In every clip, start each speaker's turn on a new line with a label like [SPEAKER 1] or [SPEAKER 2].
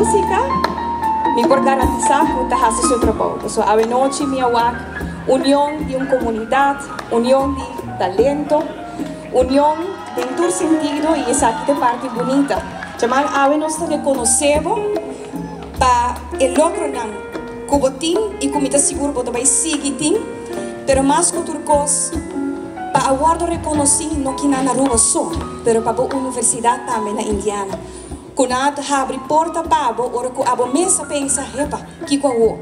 [SPEAKER 1] música, me por garantizar que está haciendo su trabajo. So, a noche me awak, unión de una comunidad, unión de talento, unión de todo sentido y esa aquí de parte bonita. Jamal, a nos reconocemos para el logro de Cubotín y comita seguro que vai seguir, pero más que otra cosa, para aguardo reconocer no que na rua só, pero para a universidade também na Indiana. Quando abre porta para ora que a mesa pensa, epa, que coa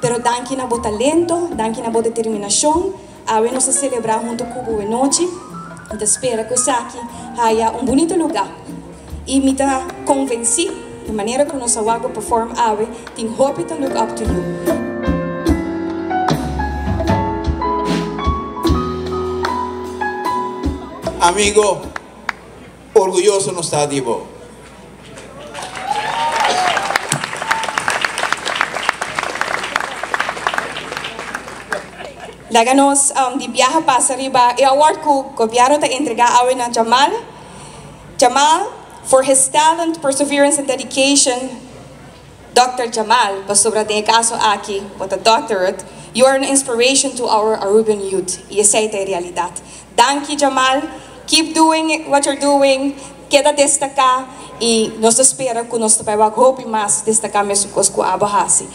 [SPEAKER 1] pero danke na bo talento, danke na bo determinação, a nos celebrar junto com a noite. E espero que isso aqui haya bonito lugar. E me está convencido, de maneira que nós vamos perform ave, tem hope to look up to you.
[SPEAKER 2] Amigo, orgulloso no está de vos.
[SPEAKER 1] Laganos de viaje para arriba, e award que o governo está entregando a Jamal. Jamal, for his talent, perseverance and dedication, Dr. Jamal, sobre o caso aqui, with a doctorate, you are an inspiration to our Aruban youth. E essa é a realidade. Thank you, Jamal. Keep doing what you're doing. Queda destacar e nós esperamos que nós também vamos mais destacar mesmo com a Bahasi.